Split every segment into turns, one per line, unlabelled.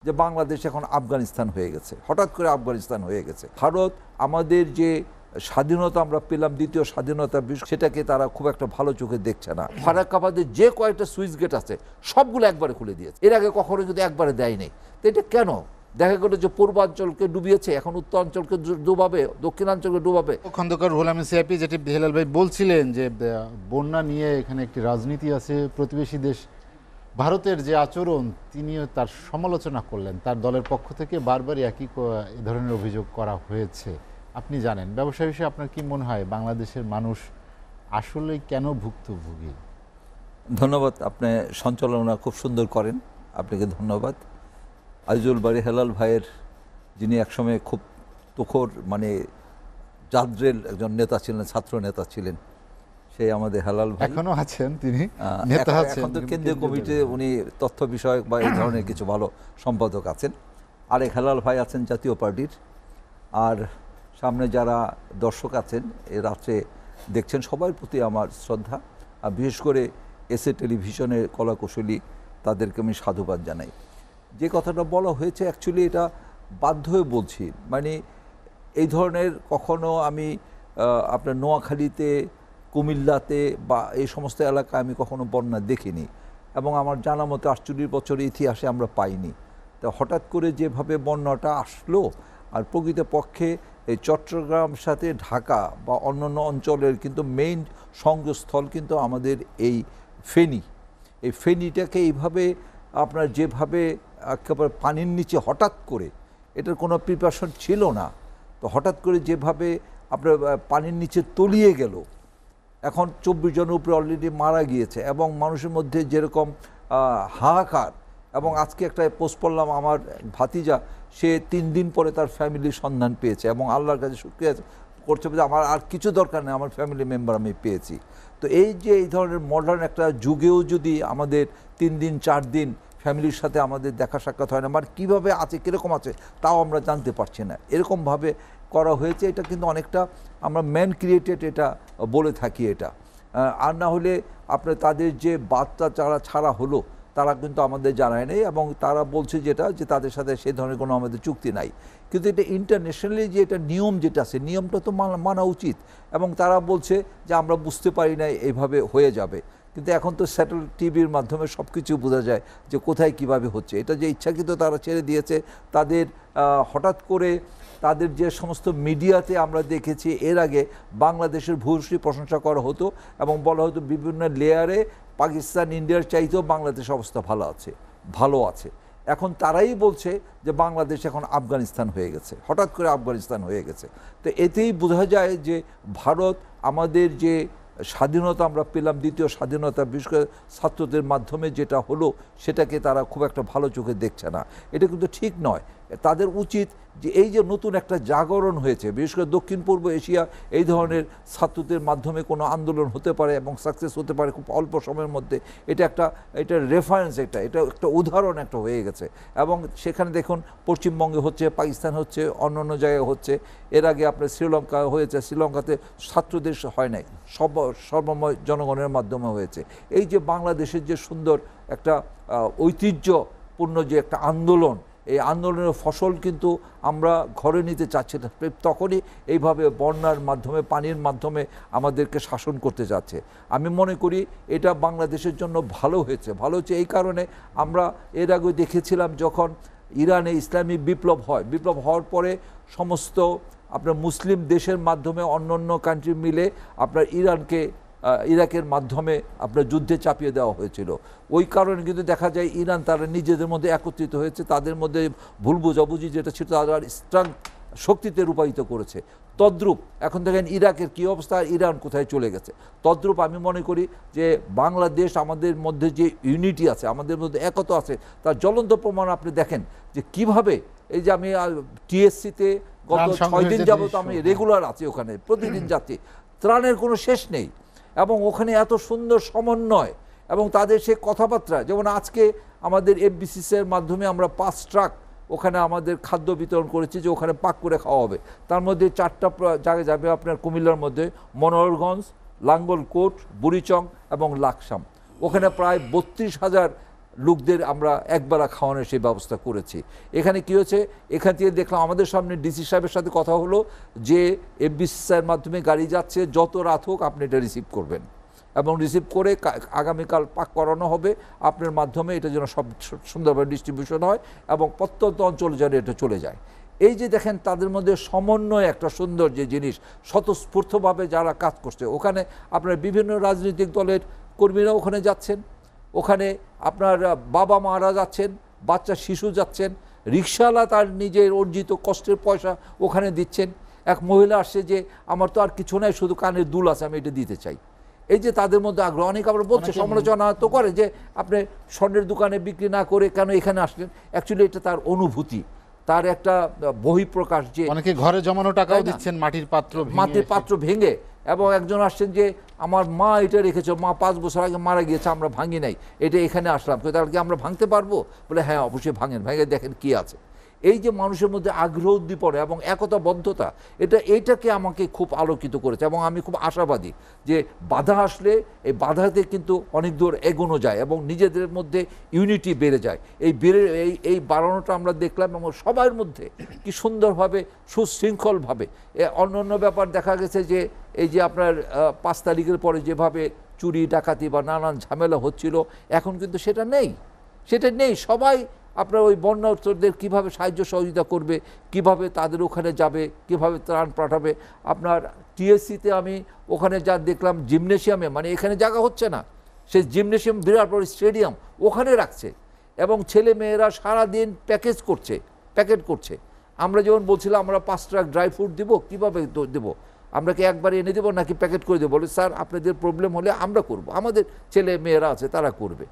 যে বাংলাদেশ এখন আফগানিস্তান হয়ে গেছে, হঠাৎ করে আফগানিস্তান হয়ে গেছে। ভারত আমাদের যে স্বাধীনতা আমরা পেলাম, দ্বিতীয় স্বাধীনতা, সেটাকে তারা খুব একটা ভালো চোখে দেখছে না। ফারাক্কাবাদের যে কয়েকটা সুইচ গেট আছে সবগুলো একবারে খুলে দিয়েছে, এর আগে কখনো কিন্তু একবারে দেয়নি। তো এটা কেন? দেখা গেল যে পূর্বাঞ্চলকে ডুবিয়েছে, এখন উত্তরাঞ্চলকে ডুবাবে, দক্ষিণাঞ্চলকে ডুবাবে।
খন্দকার রুহুল আমিন সিআইপি যেটি হেলাল ভাই বলছিলেন যে বন্যা নিয়ে এখানে একটি রাজনীতি আছে, প্রতিবেশী দেশ ভারতের যে আচরণ তিনিও তার সমালোচনা করলেন। তার দলের পক্ষ থেকে বারবারই একই এ ধরনের অভিযোগ করা হয়েছে। আপনি জানেন, ব্যবসা বিষয়ে আপনার কি মনে হয় বাংলাদেশের মানুষ আসলে কেন ভুক্তভোগী?
ধন্যবাদ, আপনি সঞ্চালনা খুব সুন্দর করেন, আপনাকে ধন্যবাদ। আজিজুল বারী হেলাল ভাইয়ের, যিনি একসময় খুব তুখোর মানে জাদ্রেল একজন নেতা ছিলেন, ছাত্র নেতা ছিলেন, সেই আমাদের হেলাল ভাই
এখনো আছেন, তিনি নেতা আছেন,
এখন তো কেন্দ্রীয় কমিটিতে উনি তথ্য বিষয়ক বা এই ধরনের কিছু ভালো সম্পাদক আছেন। আরেক হেলাল ভাই আছেন জাতীয় পার্টির। আর সামনে যারা দর্শক আছেন এ রাত্রে দেখছেন, সবার প্রতি আমার শ্রদ্ধা। আর বিশেষ করে এসএ টেলিভিশনের কলাকুশলী, তাদেরকে আমি সাধুবাদ জানাই। যে কথাটা বলা হয়েছে অ্যাকচুয়ালি এটা বাধ্য হয়ে বলছি, মানে এই ধরনের কখনো আমি আপনার নোয়াখালীতে, কুমিল্লাতে বা এই সমস্ত এলাকায় আমি কখনো বন্যা দেখিনি, এবং আমার জানা মতো 48 বছরের ইতিহাসে আমরা পাইনি। তো হঠাৎ করে যেভাবে বন্যাটা আসলো, আর প্রকৃতপক্ষে এই চট্টগ্রাম সাথে ঢাকা বা অন্যান্য অঞ্চলের কিন্তু মেইন সংযোগস্থল কিন্তু আমাদের এই ফেনী। এই ফেনীটাকে এইভাবে আপনার যেভাবে একেবারে পানির নিচে হঠাৎ করে, এটার কোনো প্রিপারেশন ছিল না, তো হঠাৎ করে যেভাবে আপনার পানির নিচে তলিয়ে গেল, এখন 24 জনের উপরে অলরেডি মারা গিয়েছে, এবং মানুষের মধ্যে যেরকম হাহাকার। এবং আজকে একটা পোস্ট পড়লাম, আমার ভাতিজা, সে 3 দিন পরে তার ফ্যামিলির সন্ধান পেয়েছে, এবং আল্লাহর কাছে শুকরিয়া করছে যে আমার আর কিছু দরকার নেই, আমার ফ্যামিলি মেম্বার আমি পেয়েছি। তো এই যে এই ধরনের মডার্ন একটা যুগেও যদি আমাদের 3 দিন 4 দিন ফ্যামিলির সাথে আমাদের দেখা সাক্ষাৎ হয় না, মানে কীভাবে আছে, কীরকম আছে তাও আমরা জানতে পারছি না, এরকমভাবে করা হয়েছে। এটা কিন্তু অনেকটা আমরা ম্যান ক্রিয়েটেড এটা বলে থাকি এটা। আর না হলে আপনার তাদের যে বার্তা যারা ছাড়া হলো তারা কিন্তু আমাদের জানায় নেই, এবং তারা বলছে যেটা যে তাদের সাথে সেই ধরনের কোনো আমাদের চুক্তি নাই। কিন্তু এটা ইন্টারন্যাশনালি যে এটা নিয়ম যেটা আছে, নিয়মটা তো মানা উচিত। এবং তারা বলছে যে আমরা বুঝতে পারি না এইভাবে হয়ে যাবে, কিন্তু এখন তো স্যাটেলাইট টিভির মাধ্যমে সব কিছু বোঝা যায় যে কোথায় কিভাবে হচ্ছে। এটা যে ইচ্ছাকৃত তারা ছেড়ে দিয়েছে, তাদের হঠাৎ করে তাদের যে সমস্ত মিডিয়াতে আমরা দেখেছি এর আগে বাংলাদেশের ভূয়সী প্রশংসা করা হতো, এবং বলা হতো বিভিন্ন লেয়ারে পাকিস্তান ইন্ডিয়ার চাইতেও বাংলাদেশের অবস্থা ভালো আছে। এখন তারাই বলছে যে বাংলাদেশ এখন আফগানিস্তান হয়ে গেছে, হঠাৎ করে আফগানিস্তান হয়ে গেছে। তো এতেই বোঝা যায় যে ভারত আমাদের যে স্বাধীনতা আমরা পেলাম, দ্বিতীয় স্বাধীনতা, বিশেষ করে ছাত্রদের মাধ্যমে যেটা হলো, সেটাকে তারা খুব একটা ভালো চোখে দেখছে না। এটা কিন্তু ঠিক নয়। তাদের উচিত যে এই যে নতুন একটা জাগরণ হয়েছে, বিশেষ করে দক্ষিণ পূর্ব এশিয়া, এই ধরনের ছাত্রদের মাধ্যমে কোনো আন্দোলন হতে পারে এবং সাকসেস হতে পারে খুব অল্প সময়ের মধ্যে, এটা রেফারেন্স, এটা একটা উদাহরণ একটা হয়ে গেছে। এবং সেখানে দেখুন পশ্চিমবঙ্গে হচ্ছে, পাকিস্তান হচ্ছে, অন্য জায়গায় হচ্ছে। এর আগে আপনার শ্রীলঙ্কা হয়েছে, শ্রীলঙ্কাতে ছাত্রদের হয় নাই, সর্বময় জনগণের মাধ্যমে হয়েছে। এই যে বাংলাদেশের যে সুন্দর একটা ঐতিহ্যপূর্ণ যে একটা আন্দোলন, এই আন্দোলনের ফসল কিন্তু আমরা ঘরে নিতে চাচ্ছি না, তখনই এইভাবে বন্যার মাধ্যমে, পানির মাধ্যমে আমাদেরকে শাসন করতে যাচ্ছে। আমি মনে করি এটা বাংলাদেশের জন্য ভালো হয়েছে এই কারণে, আমরা এর আগে দেখেছিলাম যখন ইরানে ইসলামী বিপ্লব হয়, বিপ্লব হওয়ার পরে সমস্ত আপনার মুসলিম দেশের মাধ্যমে অন্য কান্ট্রি মিলে আপনার ইরাকের মাধ্যমে আপনার যুদ্ধে চাপিয়ে দেওয়া হয়েছিল। ওই কারণে কিন্তু দেখা যায় ইরান তারা নিজেদের মধ্যে একত্রিত হয়েছে, তাদের মধ্যে ভুল বোঝাবুঝি যেটা ছিল তারা স্ট্রং শক্তিতে রূপায়িত করেছে। তদ্রূপ এখন দেখেন ইরাকের কী অবস্থা, ইরান কোথায় চলে গেছে। তদ্রূপ আমি মনে করি যে বাংলাদেশ, আমাদের মধ্যে যে ইউনিটি আছে, আমাদের মধ্যে একতা আছে, তার জ্বলন্ত প্রমাণ আপনি দেখেন যে কিভাবে এই যে আমি টিএসসিতে গত 6 দিন যাবত আমি রেগুলার আছি, ওখানে প্রতিদিন যাচ্ছি, ত্রাণের কোনো শেষ নেই, এবং ওখানে এত সুন্দর সমন্বয় এবং তাদের সে কথাবার্তা। যেমন আজকে আমাদের এফবিসিসির মাধ্যমে আমরা 5 ট্রাক ওখানে আমাদের খাদ্য বিতরণ করেছি, যে ওখানে পাক করে খাওয়া হবে। তার মধ্যে 4টা জায়গায় যাবে আপনার কুমিল্লার মধ্যে, মনোহরগঞ্জ, লাঙ্গলকোট, বুড়িচং এবং লাকসাম। ওখানে প্রায় 32,000 লোকদের আমরা একবেলা খাওয়ানোর সেই ব্যবস্থা করেছি। এখানে কি হয়েছে, এখান থেকে দেখলাম আমাদের সামনে ডিসি সাহেবের সাথে কথা হলো যে এফবিসিসিআইয়ের মাধ্যমে গাড়ি যাচ্ছে, যত রাত হোক আপনি এটা রিসিভ করবেন এবং রিসিভ করে আগামীকাল পাক করানো হবে আপনার মাধ্যমে, এটা যেন সব সুন্দরভাবে ডিস্ট্রিবিউশন হয় এবং প্রত্যন্ত অঞ্চলে যেন এটা চলে যায়। এই যে দেখেন তাদের মধ্যে সমন্বয় একটা সুন্দর যে জিনিস, স্বতঃস্ফূর্তভাবে যারা কাজ করছে, ওখানে আপনার বিভিন্ন রাজনৈতিক দলের কর্মীরা ওখানে যাচ্ছেন, ওখানে আপনার বাবা মারা যাচ্ছেন, বাচ্চা শিশু যাচ্ছেন, রিকশাওয়ালা তার নিজের অর্জিত কষ্টের পয়সা ওখানে দিচ্ছেন। এক মহিলা আসছে যে আমার তো আর কিছু নাই, শুধু কানের দুল আছে, আমি এটা দিতে চাই। এই যে তাদের মধ্যে আগ্রহ, অনেক আবার বলছে, সমালোচনা তো করে যে আপনি স্বর্ণের দোকানে বিক্রি না করে কেন এখানে আসলেন। অ্যাকচুয়ালি এটা তার অনুভূতি, তার একটা বহিঃপ্রকাশ। যে
অনেকে ঘরে জমানো টাকাও দিচ্ছেন মাটির পাত্র
ভেঙে। এবং একজন আসছেন যে আমার মা এটা রেখেছে, মা 5 বছর আগে মারা গিয়েছে, আমরা ভাঙি নাই, এটা এখানে আসলাম, তাহলে কি আমরা ভাঙতে পারবো? বলে হ্যাঁ অবশ্যই ভাঙেন, ভেঙে দেখেন কি আছে। এই যে মানুষের মধ্যে আগ্রহ উদ্দীপনা এবং একতাবদ্ধতা, এইটাকে আমাকে খুব আলোকিত করেছে এবং আমি খুব আশাবাদী যে বাধা আসলে এই বাধাতে কিন্তু অনেক দূর এগোনো যায় এবং নিজেদের মধ্যে ইউনিটি বেড়ে যায়। এই বাড়ানোটা আমরা দেখলাম এবং সবার মধ্যে কি সুন্দরভাবে সুশৃঙ্খলভাবে। অন্য ব্যাপার দেখা গেছে যে এই যে আপনার 5 তারিখের পরে যেভাবে চুরি ডাকাতি বা নানান ঝামেলা হচ্ছিল, এখন কিন্তু সেটা নেই। সবাই আপনার ওই বন্যা উত্তরদের কীভাবে সাহায্য সহযোগিতা করবে, কিভাবে তাদের ওখানে যাবে, কিভাবে ত্রাণ পাঠাবে। আপনার টিএসসিতে আমি ওখানে যা দেখলাম, জিমনেশিয়ামে, মানে এখানে জায়গা হচ্ছে না, সেই জিমনেশিয়াম বিরাট বড় স্টেডিয়াম ওখানে রাখছে এবং ছেলে মেয়েরা সারাদিন প্যাকেট করছে। আমরা যেমন বলছিলাম আমরা 5 ট্রাক ড্রাই ফ্রুট দিব, কীভাবে দেবো, আমরা কি একবারে এনে দেবো নাকি প্যাকেট করে দেবো? বলে স্যার আপনাদের প্রবলেম হলে আমরা করব, আমাদের ছেলে মেয়েরা আছে তারা করবে।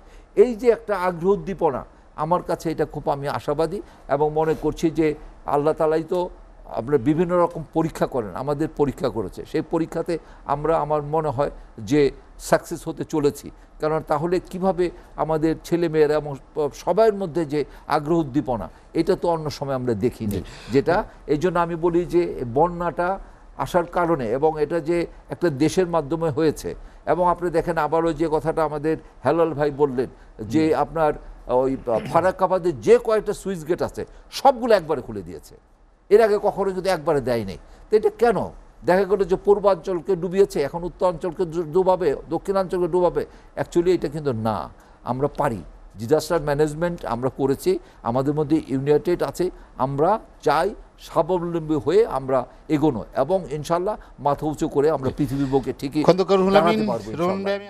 এই যে একটা আগ্রহ উদ্দীপনা, আমার কাছে এটা খুব আমি আশাবাদী এবং মনে করছি যে আল্লাহ তাআলাই তো আপনার বিভিন্ন রকম পরীক্ষা করেন, আমাদের পরীক্ষা করেছে, সেই পরীক্ষাতে আমরা আমার মনে হয় যে সাকসেস হতে চলেছি। কারণ তাহলে কিভাবে আমাদের ছেলে মেয়েরা এবং সবার মধ্যে যে আগ্রহ উদ্দীপনা, এটা তো অন্য সময় আমরা দেখিনি। যেটা এই জন্য আমি বলি যে বন্যাটা আসার কারণে এবং এটা যে একটা দেশের মাধ্যমে হয়েছে। এবং আপনি দেখেন আবারও যে কথাটা আমাদের হেলাল ভাই বললেন যে আপনার ওই ফারাক্কাবাদের যে কয়েকটা সুইচ গেট আছে সবগুলো একবারে খুলে দিয়েছে, এর আগে কখনো কিন্তু একবারে দেয়নি। তো এটা কেন? দেখা গেল যে পূর্বাঞ্চলকে ডুবিয়েছে, এখন উত্তরাঞ্চলকে ডুবাবে, দক্ষিণাঞ্চলকে ডুবাবে। অ্যাকচুয়ালি এটা কিন্তু না, আমরা পারি, ডিজাস্টার ম্যানেজমেন্ট আমরা করেছি, আমাদের মধ্যে ইউনাইটেড আছে, আমরা চাই স্বাবলম্বী হয়ে আমরা এগোনো এবং ইনশাল্লাহ মাথা উঁচু করে আমরা পৃথিবীর বুকে ঠিকই
খন্দকার রুহুল আমিন।